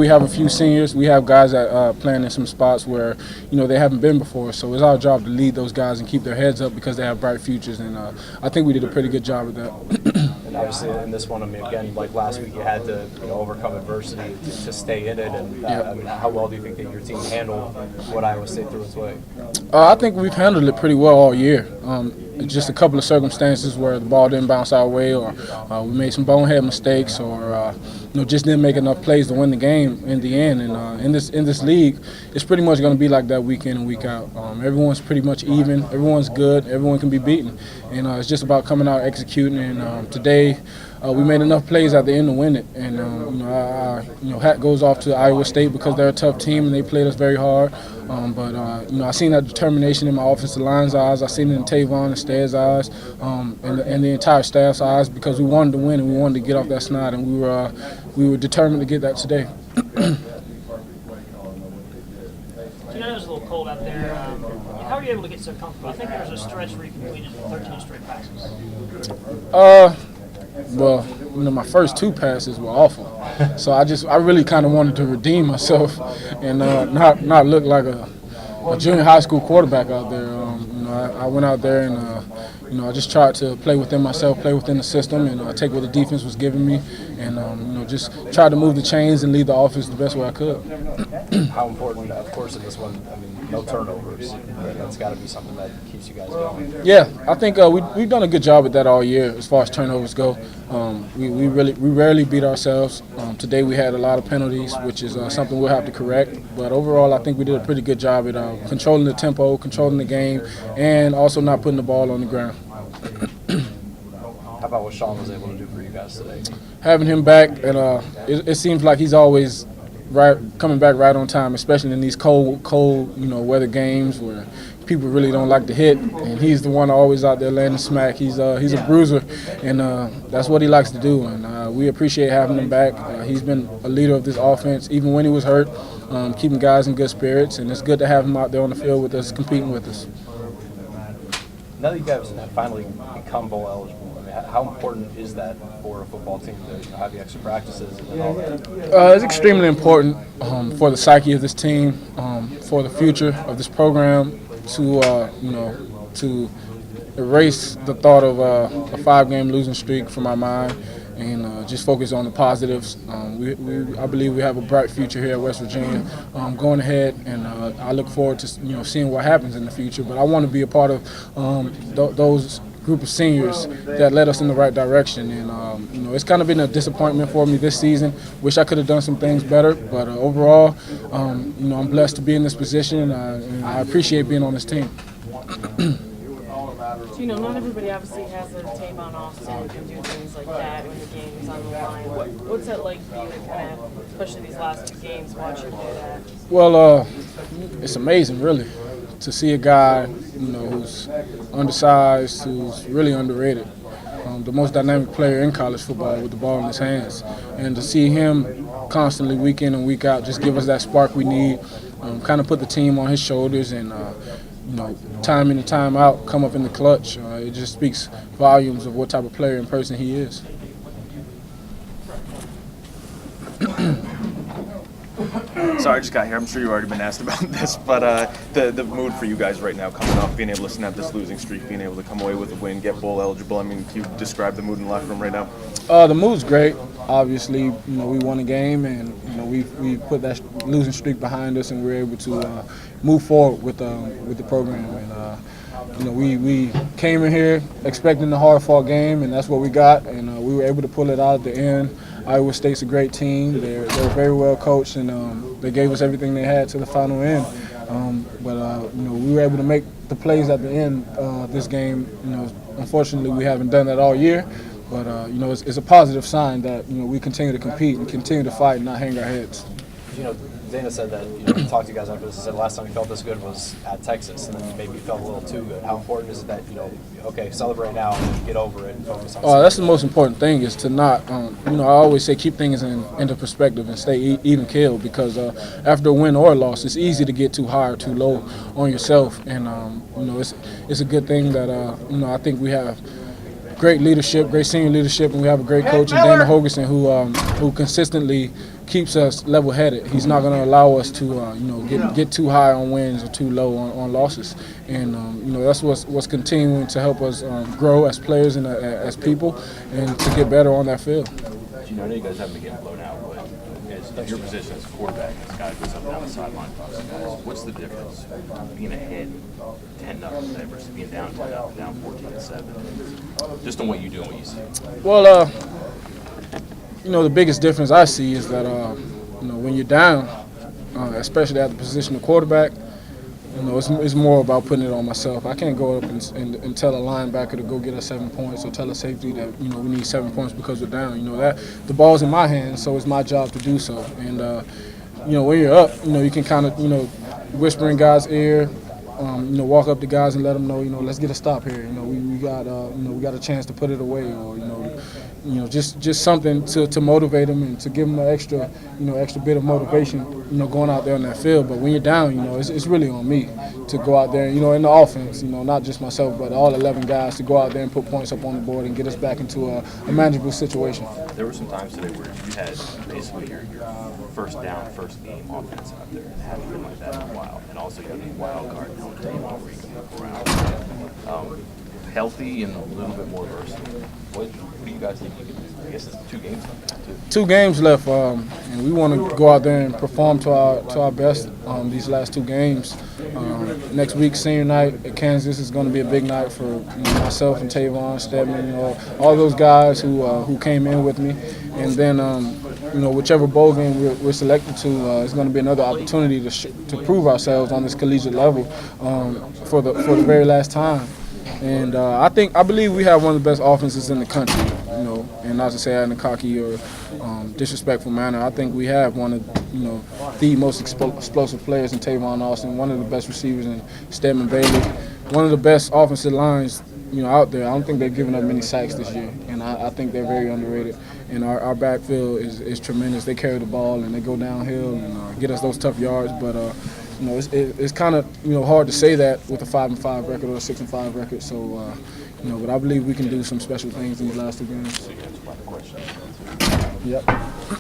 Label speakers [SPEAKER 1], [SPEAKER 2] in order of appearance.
[SPEAKER 1] We have a few seniors. We have guys that playing in some spots where they haven't been before. So it's our job to lead those guys and keep their heads up because they have bright futures. And I think we did a pretty good job of that.
[SPEAKER 2] And obviously in this one, I mean, again, like last week, you had to overcome adversity to stay in it. And I mean, how well do you think that your team handled what Iowa State threw its way?
[SPEAKER 1] I think we've handled it pretty well all year. Just a couple of circumstances where the ball didn't bounce our way, or we made some bonehead mistakes, or just didn't make enough plays to win the game in the end. And in this league, it's pretty much going to be like that week in and week out. Everyone's pretty much even. Everyone's good. Everyone can be beaten, and it's just about coming out executing. And today, we made enough plays at the end to win it. And hat goes off to Iowa State because they're a tough team and they played us very hard. But I seen that determination in my offensive line's eyes. I seen it in Tavon and Stead's eyes, and the entire staff's eyes, because we wanted to win and we wanted to get off that snide, and we were determined to get that today.
[SPEAKER 3] Geno, it was a little cold out there. How are you able to get so comfortable? I think there was a stretch where you completed 13 straight passes.
[SPEAKER 1] Well, my first 2 passes were awful, so I really kind of wanted to redeem myself and not look like a junior high school quarterback out there. I went out there and I just tried to play within myself, play within the system, and take what the defense was giving me, and just try to move the chains and lead the offense the best way I could.
[SPEAKER 2] How important, of course, in this one, I mean, no turnovers. That's got to be something that keeps you guys going.
[SPEAKER 1] Yeah, I think we've done a good job with that all year as far as turnovers go. We rarely beat ourselves. Today we had a lot of penalties, which is something we'll have to correct. But overall, I think we did a pretty good job at controlling the tempo, controlling the game, and also not putting the ball on the ground.
[SPEAKER 2] How about what Sean was able to do for you guys today?
[SPEAKER 1] Having him back, and it seems like he's always coming back right on time, especially in these cold weather games where people really don't like to hit, and he's the one always out there landing smack. He's a bruiser, and that's what he likes to do, and we appreciate having him back. He's been a leader of this offense, even when he was hurt, keeping guys in good spirits, and it's good to have him out there on the field with us, competing with us.
[SPEAKER 2] Now that you guys have finally become bowl eligible, I mean, how important is that for a football team to have the extra practices and all that?
[SPEAKER 1] It's extremely important for the psyche of this team, for the future of this program, to erase the thought of a 5-game losing streak from our mind and just focus on the positives. I believe we have a bright future here at West Virginia going ahead, and I look forward to seeing what happens in the future. But I want to be a part of those group of seniors that led us in the right direction, and it's kind of been a disappointment for me this season. Wish I could have done some things better, but overall, I'm blessed to be in this position, and I appreciate being on this team.
[SPEAKER 4] Not everybody obviously has a tape on Austin and can do things like that when the game is on the line. What's it like for you to kind of, especially these last 2 games, watch him do that?
[SPEAKER 1] Well, it's amazing, really, to see a guy, who's undersized, who's really underrated, the most dynamic player in college football with the ball in his hands, and to see him constantly, week in and week out, just give us that spark we need, kind of put the team on his shoulders, and time in and time out, come up in the clutch. It just speaks volumes of what type of player and person he is.
[SPEAKER 5] Sorry, I just got here. I'm sure you've already been asked about this, but the mood for you guys right now coming off, being able to snap this losing streak, being able to come away with a win, get bowl eligible. I mean, can you describe the mood in the locker room right now?
[SPEAKER 1] The mood's great. Obviously, we won a game, and we put that losing streak behind us, and we were able to move forward with the program. And we came in here expecting a hard-fought game, and that's what we got. And we were able to pull it out at the end. Iowa State's a great team. They're very well coached, and they gave us everything they had to the final end. But we were able to make the plays at the end of this game. Unfortunately, we haven't done that all year. But it's a positive sign that we continue to compete and continue to fight and not hang our heads.
[SPEAKER 2] Dana said that he talked to you guys after this. He said last time he felt this good was at Texas, and then maybe he felt a little too good. How important is it that okay, celebrate now and get over it and focus on?
[SPEAKER 1] That's the most important thing, is to not. I always say keep things into perspective and stay even keeled, because after a win or a loss, it's easy to get too high or too low on yourself, and it's a good thing that I think we have great leadership, great senior leadership, and we have a great coach in Dana Hogerson who consistently keeps us level-headed. He's not going to allow us to, get too high on wins or too low on losses. And that's what's continuing to help us grow as players and as people, and to get better on that field.
[SPEAKER 6] I know you guys haven't been getting blown out, but as your position as quarterback, this guy goes up and down the sideline for those guys. What's the difference being ahead 10-0 today versus being down 10-0, down 14-7? Just on what you do and what you see.
[SPEAKER 1] Well, the biggest difference I see is that when you're down, especially at the position of quarterback, it's more about putting it on myself. I can't go up and tell a linebacker to go get us 7 points, or tell a safety that we need 7 points because we're down. That the ball's in my hands, so it's my job to do so. And when you're up, you can kind of whisper in guys' ear, walk up to guys and let them know, let's get a stop here. We got a chance to put it away, or just something to motivate them and to give them an extra bit of motivation, going out there on that field. But when you're down, it's really on me to go out there, in the offense, not just myself, but all 11 guys, to go out there and put points up on the board and get us back into a manageable situation.
[SPEAKER 6] There were some times today where you had basically your first down, first game offense out there. It hadn't been like that in a while. And also you have the wild card team where you can move around. Healthy and a little bit more versatile. What do you guys think you can do? I guess it's 2 games left.
[SPEAKER 1] 2 games left, and we want to go out there and perform to our best these last 2 games. Next week, senior night at Kansas, is going to be a big night for myself and Tavon, Stedman, all those guys who came in with me. And then, whichever bowl game we're selected to, is going to be another opportunity to prove ourselves on this collegiate level for the very last time. And I believe we have one of the best offenses in the country, and not to say that in a cocky or disrespectful manner. I think we have one of the most explosive players in Tavon Austin, one of the best receivers in Stedman Bailey, one of the best offensive lines out there. I don't think they've given up many sacks this year, and I think they're very underrated. And our backfield is tremendous. They carry the ball and they go downhill and get us those tough yards, but it's kind of hard to say that with a 5-5 record or a 6-5 record. So but I believe we can do some special things in these last 2 games. Yep.